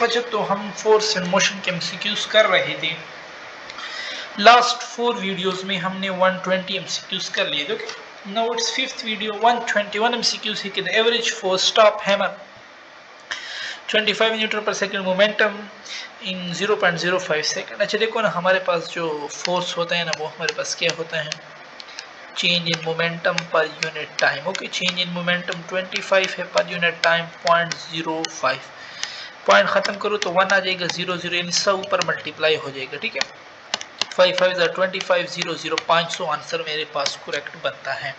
अच्छा, तो हम फोर्स एंड मोशन के एमसीक्यूज कर रहे थे। लास्ट 4 वीडियोस में हमने 120 एमसीक्यूज कर लिए थे। Now it's fifth video, 121 MCQs है कि the average force stop hammer 25 Newton पर सेकंड मोमेंटम इन 0.05 सेकंड। अच्छा देखो ना, हमारे पास जो फोर्स होता है ना, वो हमारे पास क्या होता है, change in momentum per unit time. Okay, change in momentum 25 है, पर यूनिट टाइम 0.05। पॉइंट खत्म करो तो 1 आ जाएगा, 0 यानी 100 ऊपर मल्टीप्लाई हो जाएगा। ठीक है, 5 5 25, 0 500 आंसर मेरे पास करेक्ट बनता है।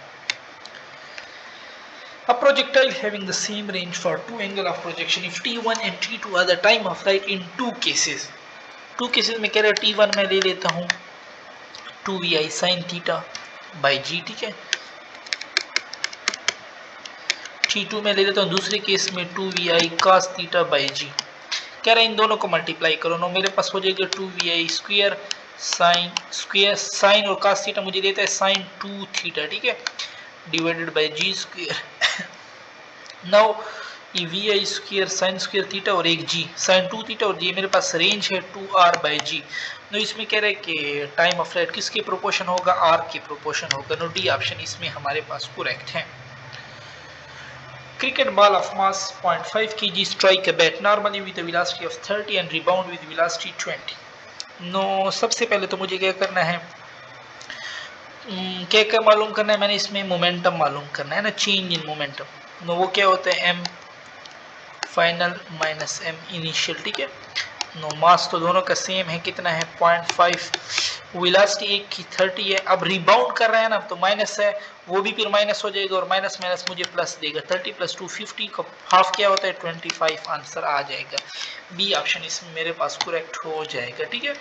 A projectile having the same range for two angle of projection if t1 and t2 are the time of flight in two cases में कह रहा है t1 मैं ले लेता हूँ 2vi sin theta by g। ठीक है, t2 में ले लेता हूँ दूसरे केस में 2vi cos theta by g। कह रहा है इन दोनों को मल्टीप्लाई करो ना, मेरे पास हो जाएगा 2vi स्क्वायर साइन और cos थीटा मुझे देता है sin 2 थीटा। ठीक है, divided by g square. Now ये vi square sine square theta और एक g साइन 2 थीटा और ये मेरे पास रेंज है 2r बाई g। नो इसमें कह रहा है कि टाइम ऑफ फ्लाइट किसके प्रोपोर्शन होगा, r के प्रोपोर्शन होगा। नो डी ऑप्शन इसमें हमारे पास करेक्ट है। Cricket ball of mass 0.5 kg strike a bat normally with a velocity of 30 and rebound with velocity 20। No सबसे पहले तो मुझे क्या करना है, क्या मालूम करना है, मैंने इसमें मोमेंटम मालूम करना है ना, चेंज इन मोमेंटम। नो वो क्या होता है, m final minus m initial. ठीक है, नो मास तो दोनों का सेम है, कितना है 0.5, वेलोसिटी एक की 30 है। अब रिबाउंड कर रहा है ना, तो माइनस है, वो भी फिर माइनस हो जाएगा और माइनस माइनस मुझे प्लस देगा। 30 प्लस 2 50 का हाफ क्या होता है 25, आंसर आ जाएगा। बी ऑप्शन इसमें मेरे पास करेक्ट हो जाएगा। ठीक है,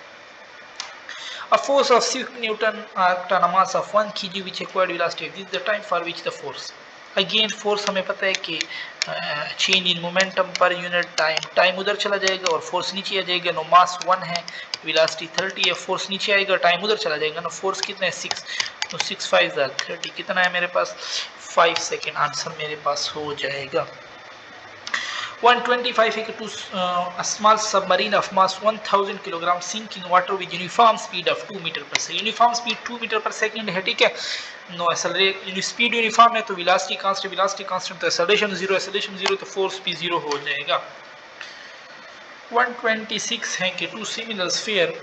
A force of 6 Newton acts on a mass of 1 kg which acquired velocity. This is the time for which the force. Again force हमें पता है कि change in momentum per unit time उधर चला जाएगा और फोर्स नीचे आ जाएगा। नो मास 1 है, वेलोसिटी 30 है, फोर्स नीचे आएगा, टाइम उधर चला जाएगा। नो फोर्स कितना है 6, तो 6 5 30 कितना है मेरे पास 5 सेकेंड, आंसर मेरे पास हो जाएगा। 125 है कि a small submarine of mass 1000 kg sink in water with uniform speed of 2 metre पर सेकंड। यूनिफॉर्म स्पीड 2 मीटर पर सेकंड है। ठीक है, नो एक्सेलरेशन स्पीड यूनिफॉर्म है तो वेलोसिटी कांस्टेंट तो एक्सेलरेशन 0 तो फोर्स भी 0 हो जाएगा। 126 है कि two similar sphere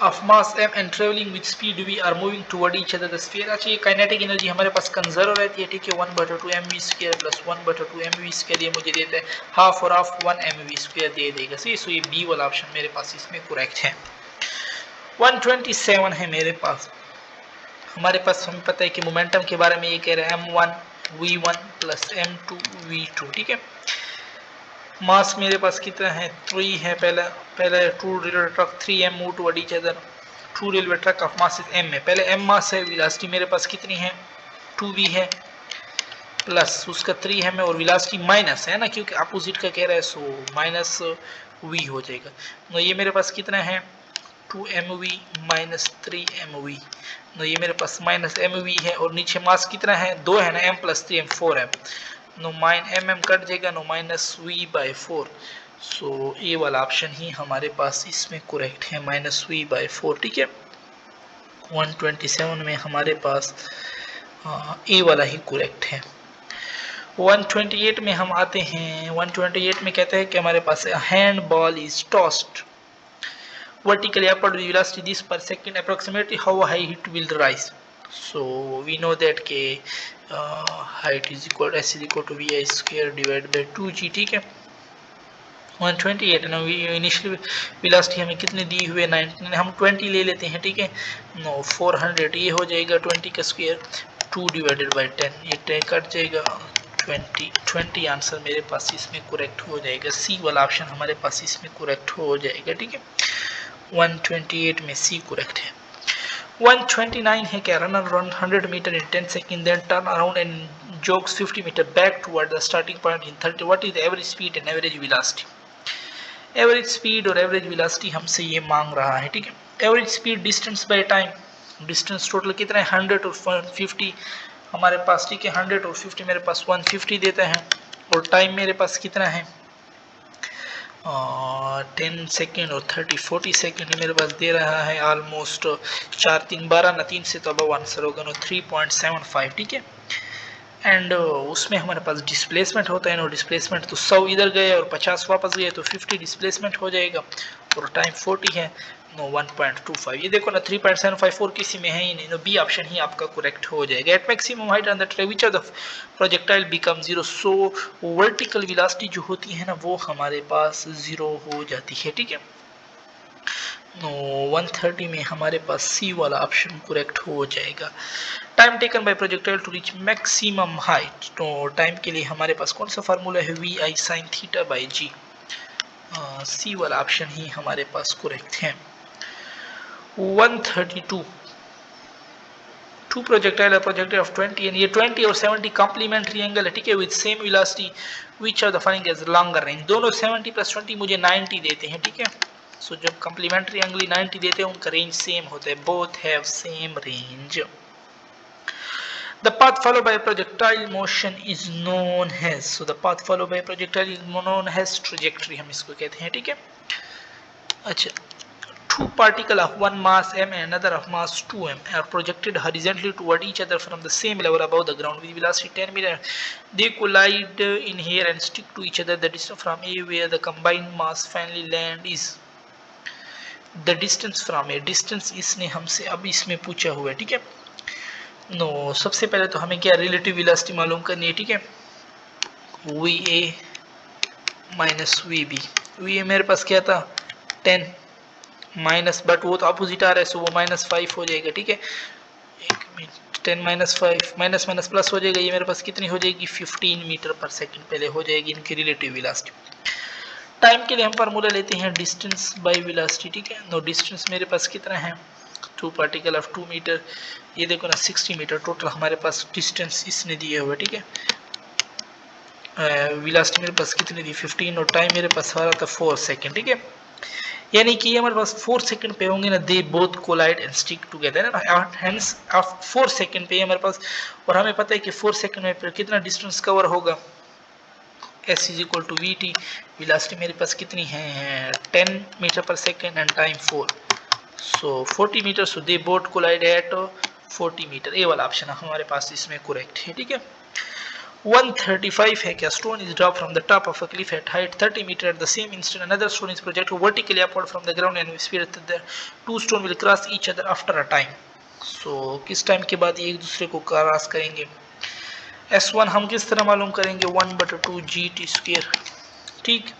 of mass m and traveling with speed v are moving toward each other the sphere। अच्छा, ये काइनेटिक एनर्जी हमारे पास कंजर्व रहती है। ठीक है, 1/2 mv² प्लस 1/2 mv² ये मुझे देता है हाफ और हाफ 1 mv² दे देगा। सो ये बी वाला ऑप्शन मेरे पास इसमें करेक्ट है। 127 है मेरे पास, हमारे पास हमें पता है कि मोमेंटम के बारे में ये कह रहे हैं m1 v1 plus m2 v2। ठीक है, मास मेरे पास कितना है 3 है, पहले two railway truck 3m move toward each other, two railway truck of mass is m है, पहले m मास है, वेलोसिटी मेरे पास कितनी है 2v है, प्लस उसका 3 है और वेलोसिटी माइनस है ना, क्योंकि अपोजिट का कह रहा है, सो माइनस v हो जाएगा। तो ये मेरे पास कितना है 2mv माइनस 3mv। तो ये मेरे पास माइनस mv है और नीचे मास कितना है 2 है ना, m plus 3m 4m। No माइन mm कट जाएगा, नो माइनस v/4। सो ये वाला ऑप्शन ही हमारे पास इसमें करेक्ट है, माइनस v/4। ठीक है, 127 में हमारे पास ए वाला ही करेक्ट है। 128 में हम आते हैं, 128 में कहते हैं कि हमारे पास hand ball is tossed vertically upward with velocity this per second approximately how high it will rise। so we know that के height is equal s is equal to vi square divided by 2g। ठीक है, 128 ना, initial velocity हमें कितने दी हुए 19, हम 20 ले लेते हैं। ठीक है, नो 400 ये हो जाएगा 20 का स्क्वायर 2 डिवाइडेड बाई 10, ये 10 कट जाएगा 20 आंसर मेरे पास इसमें करेक्ट हो जाएगा। सी वाला ऑप्शन हमारे पास इसमें करेक्ट हो जाएगा। ठीक है, 128 में सी करेक्ट है। 129 है कि runner run 100 meter in 10 second then turn around and jogs 50 meter back toward the starting point in 30। What is the average speed and average velocity. Average speed और एवरेज वेलोसिटी हमसे ये मांग रहा है। ठीक है, average speed distance by time, distance total कितना है 100 और 50 हमारे पास। ठीक है, 100 और 50 मेरे पास 150 देता है और टाइम मेरे पास कितना है 10 सेकेंड और 30-40 सेकेंड मेरे पास दे रहा है ऑलमोस्ट 4 3 12 ना 3 से तो अब आंसर होगा नो 3.75 ठीक है। एंड उसमें हमारे पास डिस्प्लेसमेंट होता है नो डिस्प्लेसमेंट तो 100 इधर गए और 50 वापस गए तो 50 डिस्प्लेसमेंट हो जाएगा और टाइम 40 है नो 1.25 ये देखो ना 3.754 किसी में है ही नहीं नो बी ऑप्शन ही आपका करेक्ट हो जाएगा। At maximum height on the track which of the projectile become zero so vertical velocity जो होती है ना वो हमारे पास जीरो हो जाती है ठीक है। नो 130 में हमारे पास सी वाला ऑप्शन करेक्ट हो जाएगा। Time taken by projectile to reach maximum height तो टाइम के लिए हमारे पास कौन सा फार्मूला है V I sine theta by G C वाला ऑप्शन ही हमारे पास करेक्ट है। 132 two projectile projectile of 20 and ये 20 और 70 कॉम्प्लीमेंट्री एंगल है ठीक है with same velocity which are the following is longer range दोनों 70 प्लस 20 मुझे 90 देते हैं ठीक है। सो जब कॉम्प्लीमेंट्री एंगल 90 देते हैं उनका रेंज सेम होता है both have same range. The path followed by projectile motion is known as so the path followed by projectile is known as trajectory हम इसको कहते हैं ठीक है। अच्छा two particles of one mass m and another of mass 2m are projected horizontally toward each other from the same level above the ground with velocity 10 meter. They collide in here and stick to each other. The distance from A where the combined mass finally land is the distance from A. Distance इसने हमसे अब इसमें पूछा हुआ है ठीक है। No सबसे पहले तो हमें क्या रिलेटिव वेलोसिटी मालूम करनी है ठीक है। V A minus V B V A मेरे पास क्या था 10 माइनस बट वो तो अपोजिट आ रहा है सो वो -5 हो जाएगा ठीक है। 1 मिनट 10 -5 माइनस माइनस प्लस हो जाएगा ये मेरे पास कितनी हो जाएगी 15 मीटर पर सेकंड पहले हो जाएगी इनकी रिलेटिव वेलोसिटी। टाइम के लिए हम फार्मूला लेते हैं डिस्टेंस बाय वेलोसिटी ठीक है। नो डिस्टेंस मेरे पास कितना है 2 पार्टिकल ऑफ 2 मीटर ये देखो ना 60 मीटर टोटल हमारे पास डिस्टेंस इसने दिया हुआ ठीक है। वेलोसिटी मेरे पास कितनी थी 15 और टाइम मेरे पास आ रहा था 4 सेकंड ठीक है। यानी कि हमारे पास 4 सेकंड पे होंगे ना they both collide and stick together ना हेंस 4 सेकंड पे हमारे पास और हमें पता है कि 4 सेकंड में कितना डिस्टेंस कवर होगा s is equal to V T velocity मेरे पास कितनी है 10 मीटर पर second and time 4 so 40 meter so they both collide at 40 meter ये वाला ऑप्शन हमारे पास इसमें करेक्ट है ठीक है। 135 है क्या stone is drop from the top of a cliff at height 30 meter at the same instant another stone is projected vertically upward from the ground and speed the two stone will cross each other after a time. So किस time के बाद ये एक दूसरे को cross करेंगे। S1 हम किस तरह मालूम करेंगे 1/2 GT² ठीक।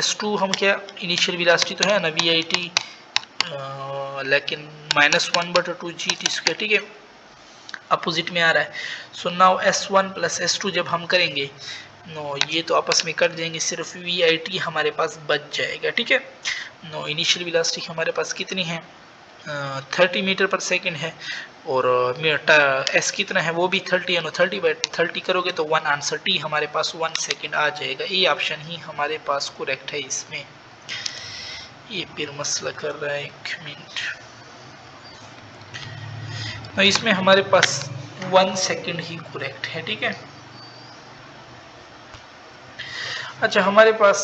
S2 हम क्या इनिशियल वेलोसिटी तो है ना VIT लेकिन -1/2 GT² ठीक है अपोजिट में आ रहा है। So now S1 plus S2 जब हम करेंगे नो ये तो आपस में कट जाएंगे सिर्फ VIT हमारे पास बच जाएगा ठीक है। नो इनिशियल वेलोसिटी हमारे पास कितनी है 30 मीटर पर सेकंड है और S कितना है वो भी 30 है। नो 30/30 करोगे तो 1 आंसर T हमारे पास 1 सेकंड आ जाएगा। ये ऑप्शन ही हमारे पास करेक्ट है। इसमें ये फिर मसला कर रहा है 1 मिनट तो इसमें हमारे पास 1 सेकंड ही करेक्ट है ठीक है। अच्छा हमारे पास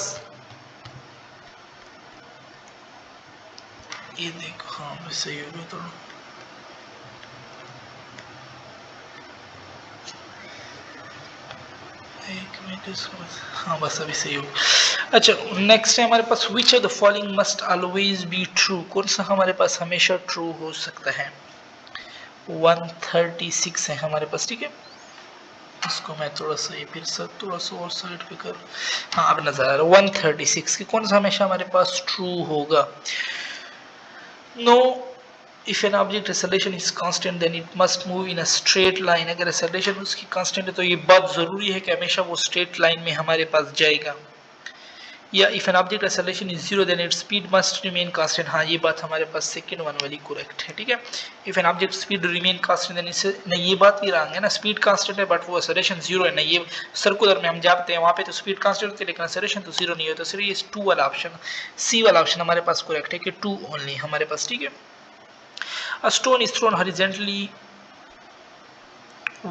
ये देखो हाँ सही हो गया तो एक मिनट हाँ बस अभी सही हो। अच्छा नेक्स्ट है हमारे पास which of the following must always be true कौन सा हमारे पास हमेशा ट्रू हो सकता है 136 है हमारे पास ठीक है। इसको मैं थोड़ा सा ये फिर से थोड़ा सा और साइड पे कर हाँ अब नजर आ रहा है 136 की कौन सा हमेशा हमारे पास ट्रू होगा। No if an object acceleration is constant then it must move in a straight line अगर एक्सेलरेशन उसकी कांस्टेंट है तो ये बात जरूरी है कि हमेशा वो स्ट्रेट लाइन में हमारे पास जाएगा। या if an object acceleration is zero then its speed must remain constant हाँ ये बात हमारे पास सेकंड वन वाली करेक्ट है ठीक है। If an object speed remain constant then इससे नहीं ये बात भी रॉन्ग है ना स्पीड कांस्टेंट है बट वो एक्सेलरेशन जीरो है ना ये सर्कुलर में हम जाते हैं वहां पे तो स्पीड कांस्टेंट होती है लेकिन एक्सेलरेशन तो जीरो नहीं होता तो सिर्फ ये 2 वाला ऑप्शन सी वाला ऑप्शन हमारे पास करेक्ट है कि 2 ओनली हमारे पास ठीक है। A stone is thrown horizontally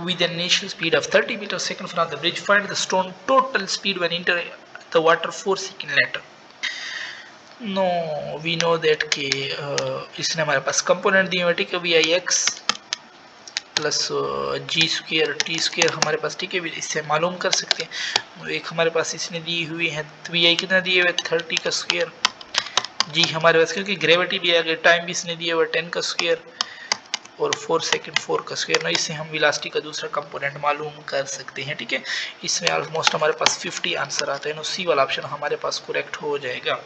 with an initial speed of 30 meters per second from the bridge. Find the stone total speed when enter the water 4 second later. No we know that के इसने हमारे पास component दिए हुए, ठीक है, V I X plus G square T square हमारे पास, ठीक है, इससे मालूम कर सकते हैं। एक हमारे पास इसने दी हुई है वी आई कितना दिए हुए 30 का स्क्वेयर, जी हमारे पास क्योंकि ग्रेविटी भी आ गई, टाइम भी इसने दिया हुआ 10 का स्क्वेयर और 4 सेकेंड 4 का स्क्वेयर। ना इससे हम वेलोसिटी का दूसरा कंपोनेंट मालूम कर सकते हैं, ठीक है। इसमें ऑलमोस्ट हमारे पास 50 आंसर आता है, नो सी वाला ऑप्शन हमारे पास करेक्ट हो जाएगा।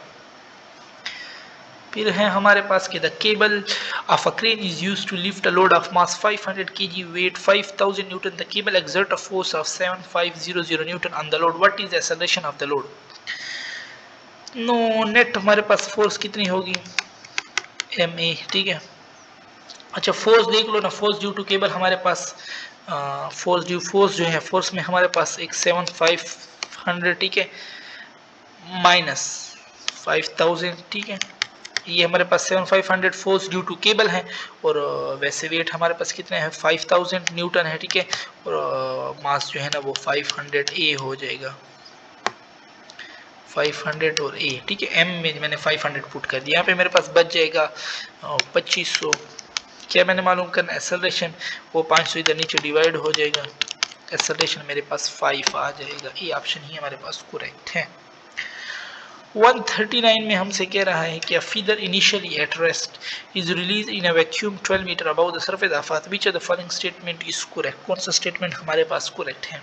फिर है हमारे पास कि the cable of a crane is used to lift a load of mass 500 kg weight 5000 newton. The cable exert a force of 7500 newton on the load. What is the acceleration of the load? Now net हमारे पास force कितनी होगी M A, ठीक है। अच्छा force देख लो ना, force due to cable हमारे पास फोर्स जो है फोर्स में हमारे पास एक 7500, ठीक है, माइनस 5000, ठीक है, ये हमारे पास 7500 फोर्स ड्यू टू केबल है और वैसे वेट हमारे पास कितने हैं 5000 न्यूटन है, ठीक है, और मास जो है ना वो 500 ए हो जाएगा, 500 और ए, ठीक है। एम में मैंने 500 पुट कर दिया, यहाँ पे मेरे पास बच जाएगा 2500। क्या मैंने मालूम करना एक्सेलरेशन, वो 500 इधर नीचे डिवाइड हो जाएगा, एक्सेलरेशन मेरे पास 5 आ जाएगा। ये ऑप्शन ही हमारे पास करेक्ट है। 139 में हमसे कह रहा है कि a feather initially at rest is released in a vacuum 12 meter above the surface of earth. Which of the following statement is correct? कौन सा स्टेटमेंट हमारे पास करेक्ट है?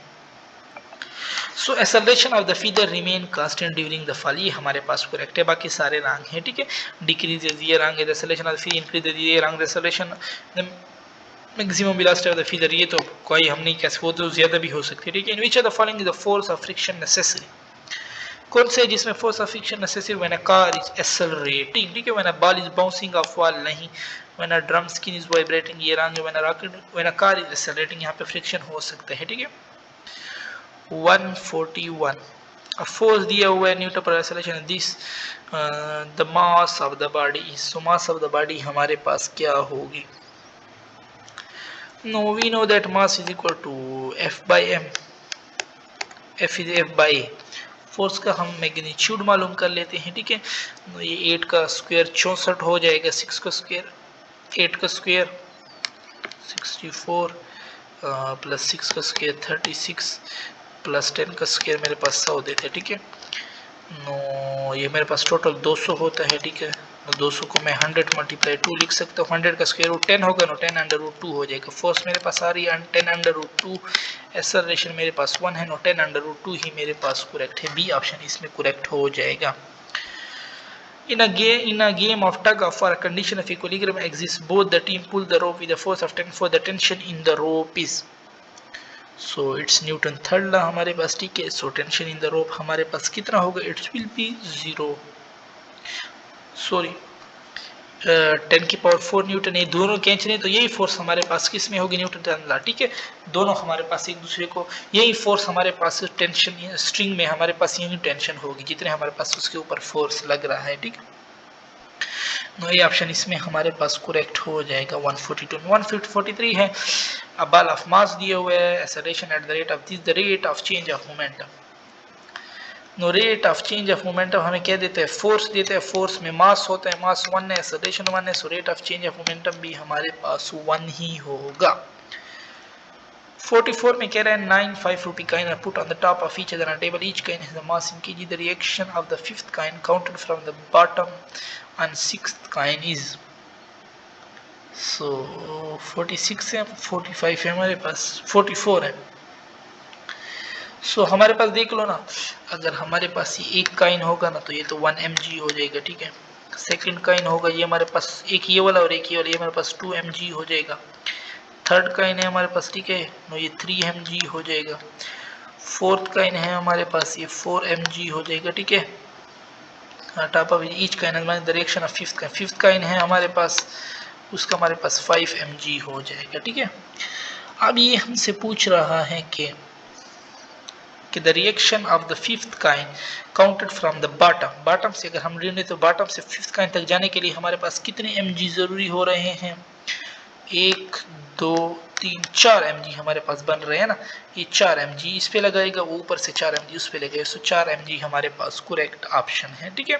So acceleration of the feather remain constant during the fall, ये हमारे पास correct है, बाकी सारे रॉन्ग हैं, ठीक है। डिक्रीजेज ये रॉन्ग है, acceleration of the feather increases ये wrong, acceleration maximum velocity of the feather ये तो कोई हम नहीं कह सकते, वो तो ज्यादा भी हो सकती है, ठीक है। In which of the following is the force of friction necessary? कौन से जिसमें force of friction necessary? When a car is accelerating, ठीक है, when a ball is bouncing off wall नहीं, when a drum skin is vibrating ये wrong है, when a car is accelerating यहाँ पे फ्रिक्शन हो सकता है, ठीक है। 141 फोर्स दिया हुआ है न्यूटन पर acceleration, this the mass of the body, so mass of the body हमारे पास क्या होगी? Now we know that mass is equal to F by M, F is F by A. Force का हम मैग्नीट्यूड मालूम कर लेते हैं, ठीक है। ये 8 का स्क्वायर 64 हो जाएगा, 6 का स्क्वायर 8 का स्क्वायर 64 प्लस 6 का स्क्वायर 36 प्लस 10 का स्क्वायर मेरे पास 100 देते हैं, ठीक है। नो ये मेरे पास टोटल 200 होता है, ठीक है। 200 को मैं 100 मल्टीप्लाई 2 लिख सकता हूँ, 100 का स्क्वायर रूट 10 होगा, नो 10 अंडर रूट 2 हो जाएगा। फोर्स मेरे पास आ रही है 10 अंडर रूट 2, एक्सेलरेशन मेरे पास 1 है, नो 10 अंडर रूट 2 ही मेरे पास करेक्ट है, बी ऑप्शन इसमें करेक्ट हो जाएगा। In a game of tug of war, a condition of equilibrium exists. Both the team pull the rope with a force of 10 for the tension in the rope is. So it's Newton third law हमारे पास, ठीक है। So tension in the rope हमारे पास कितना होगा? It will be 0. Sorry, 10 की power 4 Newton, ये दोनों खींच रहे तो यही फोर्स हमारे पास किस में होगी? न्यूटन थर्ड लॉ, ठीक है। दोनों हमारे पास एक दूसरे को, यही फोर्स हमारे पास टेंशन स्ट्रिंग में हमारे पास यही टेंशन होगी जितने हमारे पास उसके ऊपर फोर्स लग रहा है, ठीक है। तो ये ऑप्शन इसमें हमारे पास करेक्ट हो जाएगा। 142 143 है, अ बॉल ऑफ मास दिए हुए है, acceleration at the rate of this, the rate of change of momentum. Now rate of change of momentum हमें क्या देते हैं? फोर्स देते हैं, फोर्स में मास होता है, मास 1 है, एक्सेलरेशन 1 है, so rate of change of momentum भी हमारे पास 1 ही होगा। 44 में कह रहा है 9 5 rupee coin are put on the top of each other on a table. Each coin has the mass in kg. The reaction of the 5th coin counted from the bottom on 6th coin is. So 46 है, 45 है हमारे पास, 44 है। So हमारे पास देख लो ना, अगर हमारे पास ये एक कॉइन होगा ना तो ये तो 1 mg हो जाएगा, ठीक है। सेकंड कॉइन होगा ये हमारे पास एक ये वाला और एक ये वाला, ये हमारे पास 2 mg हो जाएगा। थर्ड कॉइन है हमारे पास, ठीक है, नो ये 3 mg हो जाएगा। फोर्थ कॉइन है हमारे पास ये 4 mg हो जाएगा, ठीक है। टॉप ऑफ ईच कॉइन हमारे डायरेक्शन ऑफ फिफ्थ कॉइन है हमारे पास, उसका हमारे पास 5 mg हो जाएगा, ठीक है। अब ये हमसे पूछ रहा है कि the reaction of the fifth coin counted from the bottom, bottom से अगर हम ढूंढे तो बॉटम से फिफ्थ कॉइन तक जाने के लिए हमारे पास कितने mg जरूरी हो रहे हैं? 1 2 4 mg हमारे पास बन रहे हैं ना, ये 4 mg इस पे लगाएगा, वो ऊपर से 4 mg उस पे लगाएगा, सो 4 mg हमारे पास करेक्ट ऑप्शन है। ठीक है,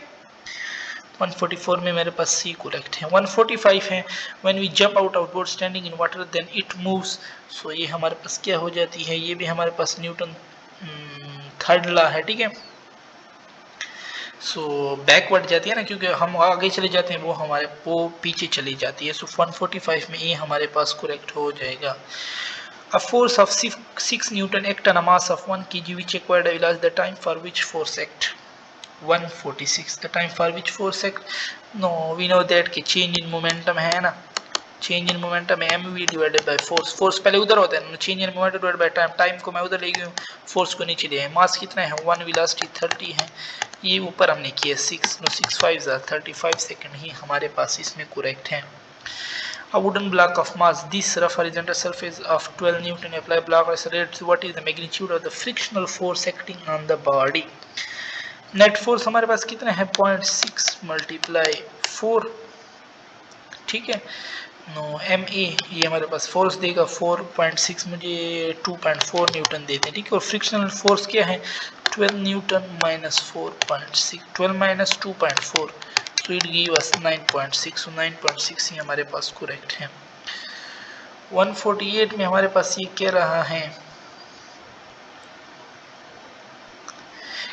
144 में मेरे पास सी करेक्ट है। 145 है, when we jump out of board standing in water then it moves, so ये हमारे पास क्या हो जाती है, ये भी हमारे पास न्यूटन थर्ड लॉ है। ठीक है, सो बैकवर्ड जाती है ना, क्योंकि हम आगे चले जाते हैं वो पीछे चली जाती है। सो 145 में ये हमारे पास करेक्ट हो जाएगा। A force of 6 Newton act on a mass of 1 kg which required a velocity, the time for which force act? 146, the time for which force act? No, we know that कि change in momentum है ना, change in momentum है mv divided by force, force पहले उधर होता है, change in momentum divided by time, time को मैं उधर ले गया हूँ, फोर्स को नीचे ले आए। मास कितना है 1, वेलोसिटी 30 है, ये ऊपर हमने किया 6, नो 6 5 35 सेकंड ही हमारे पास इसमें करेक्ट है। A wooden block of mass, this rough horizontal surface of 12 Newton apply block accelerates, what is the magnitude of the frictional force acting on the body? Net force हमारे पास कितना है 0.6 multiply 4, ठीक है, no M A ये हमारे पास force देगा 4.6, मुझे 2.4 न्यूटन देते हैं। ठीक है, और फ्रिक्शनल फोर्स क्या है 12 Newton minus 4.6, 12 minus 2.4, so it give us 9.6, सो 9.6 ही हमारे पास करेक्ट है। 148 में हमारे पास ये कह रहा है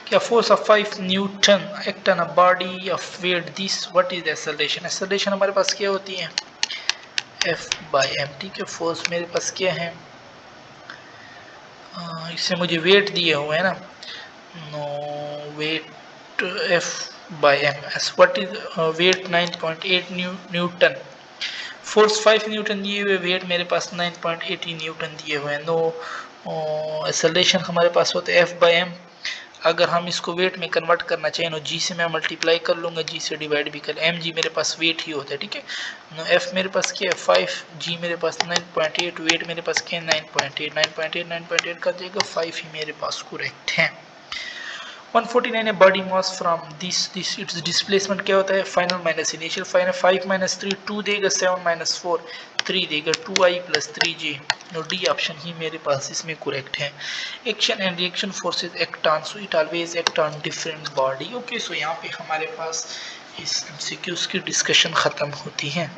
क्या force of 5 newton act on a body of weight this, what is the acceleration? Acceleration हमारे पास क्या होती है F बाई एम। ठीक है, फोर्स मेरे पास क्या है, इससे मुझे वेट दिए हुए है ना, now weight F by M S, what is weight 9.8 newton, force 5 newton दिए हुए, वेट मेरे पास 9.80 न्यूटन दिए हुए हैं। नो एक्सेलरेशन हमारे पास होता है F बाई एम, अगर हम इसको वेट में कन्वर्ट करना चाहें तो जी से मैं मल्टीप्लाई कर लूँगा, जी से डिवाइड भी कर, एम जी मेरे पास वेट ही होता है। ठीक है, नो एफ मेरे पास क्या है 5, जी मेरे पास 9.8, वेट मेरे पास क्या है 9.8, 9.8 कर देगा 5 ही मेरे पास करेक्ट है। 149 है, body mass from this its displacement क्या होता है final minus initial, final 5 minus 3 2 देगा, 7 माइनस 4 3 देगा, 2i plus 3j, no D option ही मेरे पास इसमें करेक्ट है। Action and reaction forces act on, so it always act on different body. Okay, so यहाँ पे हमारे पास इस एमसीक्यूज की डिस्कशन खत्म होती है।